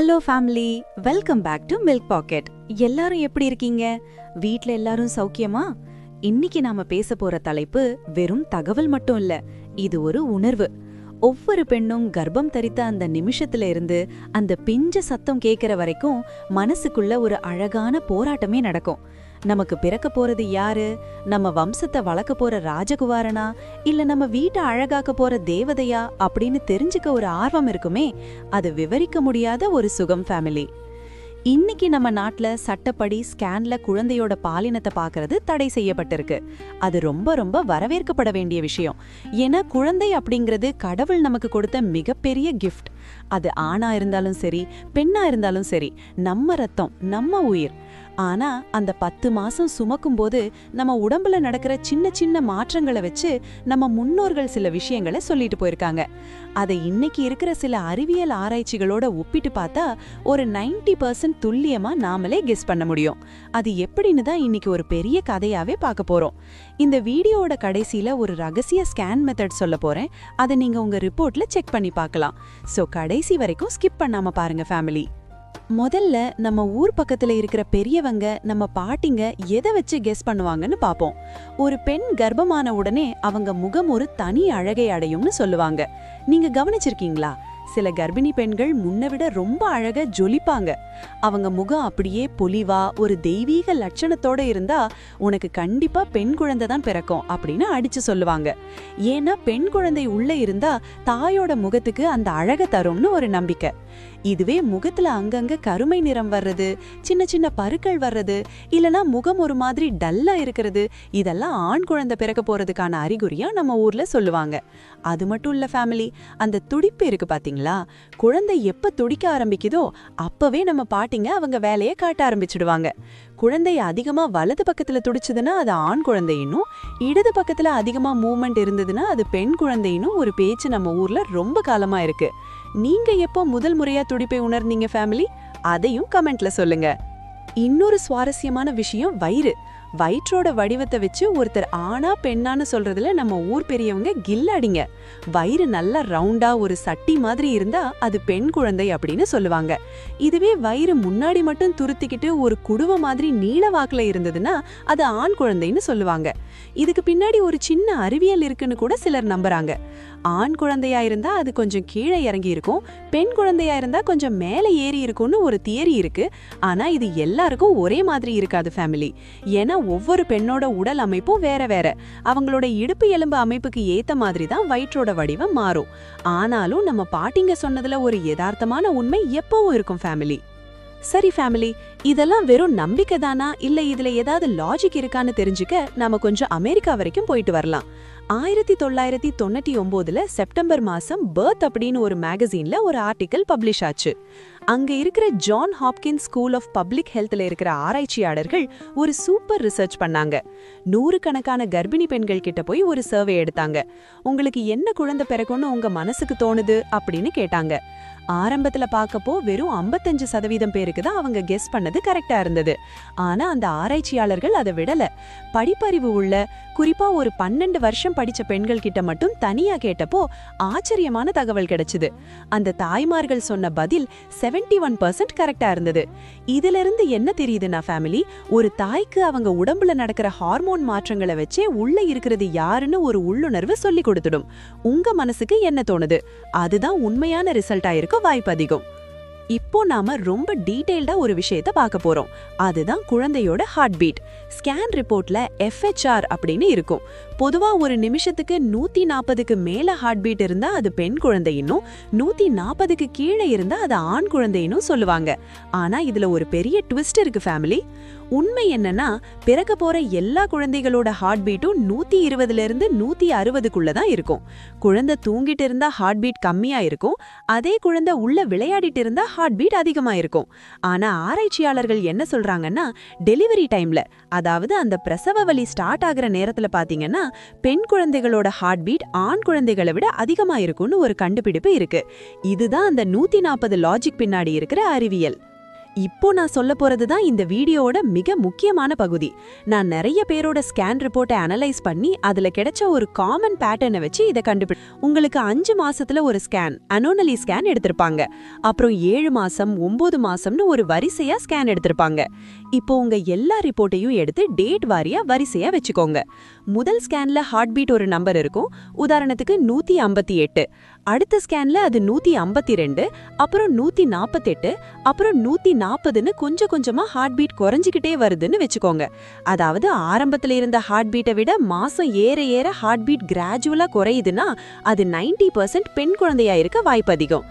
Hello family, welcome back to milk packet. எல்லாரும் எப்படி இருக்கீங்க? வீட்ல எல்லாரும் சௌக்கியமா? இன்னைக்கு நாம பேச போற தலைப்பு வெறும் தகவல் மட்டும் இல்ல, இது ஒரு உணர்வு. ஒவ்வொரு பெண்ணும் கர்ப்பம் தரித்த அந்த நிமிஷத்துல இருந்து அந்த பிஞ்ச சத்தம் கேட்கிற வரைக்கும் மனசுக்குள்ள ஒரு அழகான போராட்டமே நடக்கும். நமக்கு பிறக்க போறது யாரு? நம்ம வம்சத்தை வளர்க்க போற ராஜகுமாரனா இல்ல நம்ம வீட்டை அழகாக்க போற தேவதையா அப்படின்னு தெரிஞ்சுக்க ஒரு ஆர்வம் இருக்குமே, அது விவரிக்க முடியாத ஒரு சுகம் ஃபேமிலி. இன்னைக்கு நம்ம நாட்டுல சட்டப்படி ஸ்கேன்ல குழந்தையோட பாலினத்தை பாக்குறது தடை செய்யப்பட்டிருக்கு. அது ரொம்ப ரொம்ப வரவேற்கப்பட வேண்டிய விஷயம். ஏன்னா குழந்தை அப்படிங்கிறது கடவுள் நமக்கு கொடுத்த மிகப்பெரிய கிஃப்ட். அது ஆணா இருந்தாலும் சரி, பெண்ணா இருந்தாலும் சரி, நம்ம ரத்தம், நம்ம உயிர். ஆனா அந்த 10 மாசம் சுமக்கும் போது நம்ம உடம்புல நடக்கிற சின்ன சின்ன மாற்றங்களை வச்சு நம்ம முன்னோர்கள் சில விஷயங்களை சொல்லிட்டு போயிருக்காங்க. அதை இன்னைக்கு இருக்கிற சில அறிவியல் ஆராய்ச்சிகளோட ஒப்பிட்டு பார்த்தா ஒரு 90% துல்லியமா நாமளே கெஸ் பண்ண முடியும். அது எப்படின்னு தான் இன்னைக்கு ஒரு பெரிய கதையாவே பார்க்க போறோம். இந்த வீடியோவோட கடைசியில ஒரு ரகசிய ஸ்கேன் மெத்தட் சொல்ல போறேன். அதை நீங்க உங்க ரிப்போர்ட்ல செக் பண்ணி பார்க்கலாம். சோ கடைசி வரைக்கும் ஸ்கிப் பண்ணாம பாருங்க ஃபேமிலி. முதல்ல நம்ம ஊர் பக்கத்துல இருக்கிற பெரியவங்க, நம்ம பாட்டிங்க எதை வச்சு கெஸ் பண்ணுவாங்கன்னு பாப்போம். ஒரு பெண் கர்ப்பமான உடனே அவங்க முகம் ஒரு தனி அழகை அடையும்னு சொல்லுவாங்க. நீங்க கவனிச்சிருக்கீங்களா? சில கர்ப்பிணி பெண்கள் முன்ன விட ரொம்ப அழகா ஜொலிப்பாங்க. அவங்க முகம் அப்படியே பொலிவா ஒரு தெய்வீக லட்சணத்தோட இருந்தா உனக்கு கண்டிப்பா பெண் குழந்தை தான் பிறக்கும் அப்படின்னு அடிச்சு சொல்லுவாங்க. ஏன்னா பெண் குழந்தை உள்ள இருந்தா தாயோட முகத்துக்கு அந்த அழக தரும்னு ஒரு நம்பிக்கை. இதுவே முகத்துல அங்கங்க கருமை நிறம் வர்றது, சின்ன சின்ன பருக்கள் வர்றது, இல்லனா முகம் ஒரு மாதிரி டல்லா இருக்கிறது, இதெல்லாம் ஆண் குழந்தை பிறக்க போறதுக்கான அறிகுறியா நம்ம ஊர்ல சொல்லுவாங்க. அது மட்டும் இல்ல ஃபேமிலி, அந்த துடிப்பு இருக்கு பாத்தீங்களா? குழந்தை எப்ப துடிக்க ஆரம்பிக்குதோ அப்பவே நம்ம பாட்டிங்க அவங்க வேலையை காட்ட ஆரம்பிச்சிடுவாங்க. குழந்தை அதிகமா வலது பக்கத்துல துடிச்சதுன்னா அது ஆண் குழந்தையினும், இடது பக்கத்துல அதிகமா மூவ்மெண்ட் இருந்ததுன்னா அது பெண் குழந்தையினும் ஒரு பேச்சு நம்ம ஊர்ல ரொம்ப காலமா இருக்கு. நீங்க எப்போ முதல் முறையா துடிப்பை உணர்ந்தீங்க ஃபேமிலி? அதையும் கமெண்ட்ல சொல்லுங்க. இன்னொரு சுவாரஸ்யமான விஷயம் வயிறு. வயிற்றோட வடிவத்தை வச்சு ஒருத்தர் ஆணா பெண்ணான்னு சொல்றதுல நம்ம ஊர் பெரியவங்க கில்லாடிங்க. வயிறு நல்லா ரவுண்டா ஒரு சட்டி மாதிரி இருந்தா அது பெண் குழந்தை அப்படின்னு சொல்லுவாங்க. இதுவே வயிறு முன்னாடி மட்டும் துருத்திக்கிட்டு ஒரு குடுவை மாதிரி நீள வாக்குல இருந்ததுன்னா அது ஆண் குழந்தைன்னு சொல்லுவாங்க. இதுக்கு பின்னாடி ஒரு சின்ன அறிவியல் இருக்குன்னு கூட சிலர் நம்புறாங்க. ஆண் குழந்தையா இருந்தா அது கொஞ்சம் கீழே இறங்கி இருக்கும், பெண் குழந்தையா இருந்தா கொஞ்சம் மேலே ஏறி இருக்கும்னு ஒரு தியரி இருக்கு. ஆனா இது எல்லாருக்கும் ஒரே மாதிரி இருக்காது ஃபேமிலி. ஏன்னா ஒவ்வொரு பெண்ணோட உடல் அமைப்பும் வேற வேற. அவங்களோட இடுப்பு எலும்பு அமைப்புக்கு ஏத்த மாதிரி தான் வயிற்றோட வடிவம் மாறும். ஆனாலும் நம்ம பாட்டிங்க சொன்னதுல ஒரு யதார்த்தமான உண்மை எப்பவும் இருக்கும் ஃபேமிலி. சரி ஃபேமிலி, இதெல்லாம் வெறும் நம்பிக்கை தானா இல்ல இதுல ஏதாவது லாஜிக் இருக்கான்னு தெரிஞ்சுக்க நாம கொஞ்சம் அமெரிக்கா வரைக்கும் போயிட்டு வரலாம். 1999 செப்டம்பர் மாசம் பர்த் அப்படின்னு ஒரு மேகசீன்ல ஒரு ஆர்டிக்கல் பப்ளிஷ் ஆச்சு. அங்க இருக்கிற John Hopkins school of public ஹெல்த்ல இருக்கிற ஆராய்ச்சியாளர்கள் ஒரு சூப்பர் ரிசர்ச் பண்ணாங்க. 100 கணக்கான கர்ப்பிணி பெண்கள் கிட்ட போய் ஒரு சர்வே எடுத்தாங்க. உங்களுக்கு என்ன குழந்தை பிறக்கும்னு உங்க மனசுக்கு தோணுது அப்படின்னு கேட்டாங்க. ஆரம்பத்துல பாக்கப்போ வெறும் 55% பேருக்கு தான் அவங்க கெஸ் பண்ணது கரெக்டா இருந்தது. ஆனா அந்த ஆராய்ச்சியாளர்கள் அதை விடல. படிப்பறிவு உள்ள, குறிப்பா ஒரு 12 வருஷம் படிச்ச பெண்கள் கிட்ட மட்டும் தனியா கேட்டப்போ ஆச்சரியமான தகவல் கிடைச்சது. அந்த தாய்மார்கள் சொன்ன பதில் 71% கரெக்டா இருந்தது. இதுல இருந்து என்ன தெரியுதுன்னா ஃபேமிலி, ஒரு தாய்க்கு அவங்க உடம்புல நடக்கிற ஹார்மோன் மாற்றங்களை வச்சே உள்ள இருக்கிறது யாருன்னு ஒரு உள்ளுணர்வு சொல்லி கொடுத்துடும். உங்க மனசுக்கு என்ன தோணுது? அதுதான் உண்மையான ரிசல்ட்டா இருக்க வாய்ப்பு அதிகம். இப்போ நாம ரொம்ப டீடைல்டா ஒரு விஷயத்தை பார்க்க போறோம். அதுதான் குழந்தையோட ஹார்ட் பீட். ஸ்கேன் ரிப்போர்ட்ல FHR அப்படின்னு இருக்கும். பொதுவா ஒரு நிமிஷத்துக்கு 140க்கு மேல ஹார்ட் பீட் இருந்தா அது பெண் குழந்தையினும், 140க்கு கீழே இருந்தா அது ஆண் குழந்தையினும் சொல்லுவாங்க. ஆனா இதுல ஒரு பெரிய ட்விஸ்ட் இருக்கு ஃபேமிலி. உண்மை என்னன்னா, பிறக்க போற எல்லா குழந்தைகளோட ஹார்ட் பீட்டும் 120ல இருந்து 160க்குள்ள தான் இருக்கும். குழந்தை தூங்கிட்டு இருந்தா ஹார்ட் பீட் கம்மியா இருக்கும், அதே குழந்தை உள்ள விளையாடிட்டு இருந்தா ஹார்ட் பீட் அதிகமா இருக்கும். ஆனா ஆராய்ச்சியாளர்கள் என்ன சொல்றாங்கன்னா, டெலிவரி டைம்ல, அதாவது அந்த பிரசவ வலி ஸ்டார்ட் ஆகிற நேரத்துல பாத்தீங்கன்னா பெண் குழந்தைகளோட ஹார்ட் பீட் ஆண் குழந்தைகளை விட அதிகமா இருக்கும்னு ஒரு கண்டுபிடிப்பு இருக்கு. இதுதான் அந்த 140 லாஜிக் பின்னாடி இருக்கிற அறிவியல். இப்போ நான் சொல்ல போறது தான் இந்த வீடியோவோட மிக முக்கியமான பகுதி. நான் நிறைய பேரோட ஸ்கேன் ரிப்போர்ட்டை அனலைஸ் பண்ணி அதுல கிடைச்ச ஒரு காமன் பேட்டர்னை வச்சு இதை உங்களுக்கு 5 மாசத்துல ஒரு ஸ்கேன், அனோமலி ஸ்கேன் எடுத்திருப்பாங்க. அப்புறம் 7 மாசம் 9 மாசம்னு ஒரு வரிசையா ஸ்கேன் எடுத்திருப்பாங்க. இப்போ உங்க எல்லா ரிப்போர்ட்டையும் எடுத்து டேட் வாரியா வரிசையா வச்சுக்கோங்க. முதல் ஸ்கேன்ல ஹார்ட் பீட் ஒரு நம்பர் இருக்கும். உதாரணத்துக்கு 158. அடுத்த ஸ்கேன்ல அது 152, அப்புறம் 148, அப்புறம் 140ன்னு கொஞ்சம் கொஞ்சமா ஹார்ட் பீட் குறைஞ்சிக்கிட்டே வருதுன்னு வச்சுக்கோங்க. அதாவது ஆரம்பத்துல இருந்த ஹார்ட் பீட்டை விட மாசம் ஏற ஏற ஹார்ட் பீட் கிராஜுவலா குறையுதுன்னா அது 90% பெண் குழந்தையா இருக்க வாய்ப்பு அதிகம்.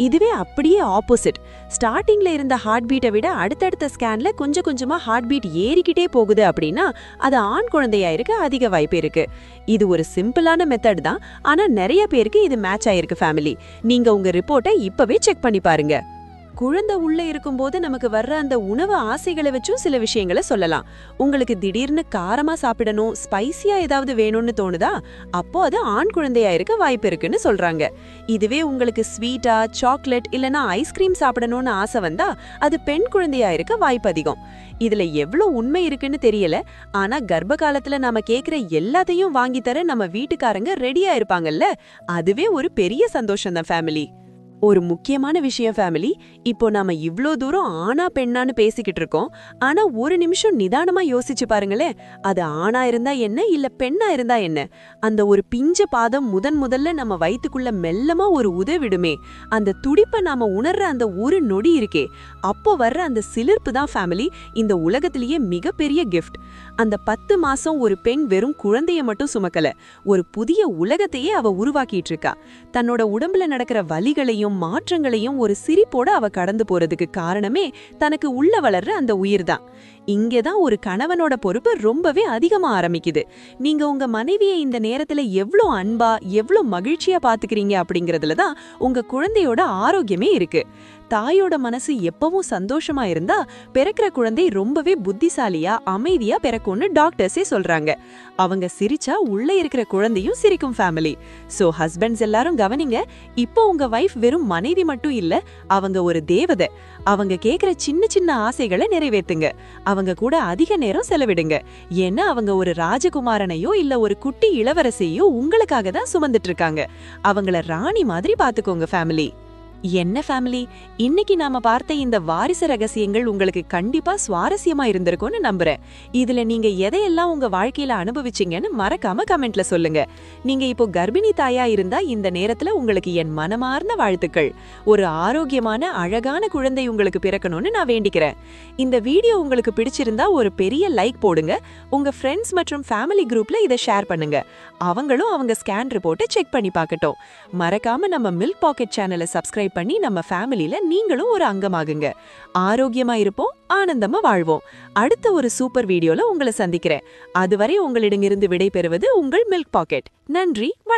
இதுவே அப்படியே ஆப்போசிட், ஸ்டார்டிங்ல இருந்த ஹார்ட் பீட்டை விட அடுத்தடுத்த ஸ்கேன்ல கொஞ்சம் கொஞ்சமா ஹார்ட் பீட் ஏறிக்கிட்டே போகுது அப்படின்னா அது ஆண் குழந்தையா இருக்க அதிக வாய்ப்பு இருக்கு. இது ஒரு சிம்பிளான மெத்தட் தான், ஆனா நிறைய பேருக்கு இது மேட்ச் ஆயிருக்கு ஃபேமிலி. நீங்க உங்க ரிப்போர்ட்டை இப்பவே செக் பண்ணி பாருங்க. குழந்தை உள்ள இருக்கும்போது நமக்கு வர்ற அந்த உணவு ஆசைகளை வச்சும் சில விஷயங்களை சொல்லலாம். உங்களுக்கு திடீர்னு காரமா சாப்பிடணும், ஸ்பைசியா ஏதாவது வேணும்னு தோணுதா? அப்போ அது ஆண் குழந்தையா இருக்க வாய்ப்பு இருக்குன்னு சொல்றாங்க. இதுவே உங்களுக்கு ஸ்வீட்டா, சாக்லேட் இல்லனா ஐஸ்கிரீம் சாப்பிடணும்னு ஆசை வந்தா அது பெண் குழந்தையா இருக்க வாய்ப்பு அதிகம். இதுல எவ்வளவு உண்மை இருக்குன்னு தெரியல, ஆனா கர்ப்ப காலத்துல நாம கேக்குற எல்லாத்தையும் வாங்கி தர நம்ம வீட்டுக்காரங்க ரெடியா இருப்பாங்கல்ல, அதுவே ஒரு பெரிய சந்தோஷம் தான் ஃபேமிலி. ஒரு முக்கியமான விஷயம் ஃபேமிலி, இப்போ நாம இவ்ளோ தூரம் ஆணா பெண்ணான்னு பேசிக்கிட்டு இருக்கோம். ஆனா ஒரு நிமிஷம் நிதானமா யோசிச்சு பாருங்களேன். அது ஆணா இருந்தா என்ன, இல்ல பெண்ணா இருந்தா என்ன? அந்த ஒரு பிஞ்ச பாதம் முதல்ல நம்ம வயித்துக்குள்ள மெல்லமா ஒரு உதவிடுமே, அந்த துடிப்பை நாம உணர்ற அந்த ஒரு நொடி இருக்கே, அப்போ வர்ற அந்த சிலிர்ப்பு தான் ஃபேமிலி இந்த உலகத்திலேயே மிகப்பெரிய கிஃப்ட். அந்த 10 மாசம் ஒரு பெண் வெறும் குழந்தைய மட்டும் சுமக்கல, ஒரு புதிய உலகத்தையே அவ உருவாக்கிட்டு இருக்கா. தன்னோட உடம்புல நடக்கிற வலிகளையும் மாற்றங்களையும் ஒரு சிரிப்போட அவ கடந்து போறதுக்கு காரணமே தனக்கு உள்ள வளர்ற அந்த உயிர்தான். இங்கதான் ஒரு கணவனோட பொறுப்பு ரொம்பவே அதிகமா ஆரம்பிக்குது. நீங்க உங்க மனைவியை இந்த நேரத்துல எவ்ளோ அன்பா எவ்ளோ மகிழ்ச்சியா பாத்துக்கிறீங்க அப்படிங்கறதுல தான் உங்க குழந்தையோட ஆரோக்கியமே இருக்கு. தாயோட மனசு எப்பவும் சந்தோஷமா இருந்தா பிறக்கிற குழந்தை ரொம்பவே புத்திசாலியா அமைதியா பிறக்கும்னு டாக்டர்ஸே சொல்றாங்க. அவங்க சிரிச்சா உள்ள இருக்கிற குழந்தையும் சிரிக்கும் ஃபேமிலி. சோ ஹஸ்பண்ட்ஸ் எல்லாரும் கவனிங்க, இப்போ உங்க வைஃப் வெறும் மனைவி மட்டும் இல்ல, அவங்க ஒரு தேவதை. அவங்க கேக்குற சின்ன சின்ன ஆசைகளை நிறைவேத்துங்க. அவங்க கூட அதிக நேரம் செலவிடுங்க. ஏன்னா அவங்க ஒரு ராஜகுமாரனையோ இல்ல ஒரு குட்டி இளவரசியோ உங்களுக்காக தான் சுமந்துட்டு இருக்காங்க. அவங்கள ராணி மாதிரி பாத்துக்கோங்க ஃபேமிலி. என்ன ஃபேமிலி, இன்னைக்கு நாம பார்த்த இந்த வாரிசு ரகசியங்கள் உங்களுக்கு கண்டிப்பா சுவாரஸ்யமா இருந்திருக்கும்னு நம்புறேன். இதுல நீங்க எதையெல்லாம் உங்க வாழ்க்கையில அனுபவிச்சீங்கன்னு மறக்காம கமெண்ட்ல சொல்லுங்க. நீங்க இப்போ கர்ப்பிணி தாயா இருந்தா இந்த நேரத்துல உங்களுக்கு என் மனமார்ந்த வாழ்த்துக்கள். ஒரு ஆரோக்கியமான அழகான குழந்தை உங்களுக்கு பிறக்கணும்னு நான் வேண்டிக்கிறேன். இந்த வீடியோ உங்களுக்கு பிடிச்சிருந்தா ஒரு பெரிய லைக் போடுங்க. உங்க ஃப்ரெண்ட்ஸ் மற்றும் ஃபேமிலி குரூப்ல இதை ஷேர் பண்ணுங்க. அவங்களும் அவங்க ஸ்கேன் ரிப்போர்ட்டை செக் பண்ணி பார்க்கட்டும். மறக்காம நம்ம மில்க் பாக்கெட் சேனலை சப்ஸ்கிரைப் பண்ணி நம்ம ஃபேமிலில நீங்களும் ஒரு அங்கமாகுங்க. ஆரோக்கியமா இருப்போம், ஆனந்தமா வாழ்வோம். அடுத்த ஒரு சூப்பர் வீடியோல உங்களை சந்திக்கிறேன். அதுவரை உங்களிடமிருந்து விடை பெறுவது உங்கள் மில்க் பாக்கெட். நன்றி.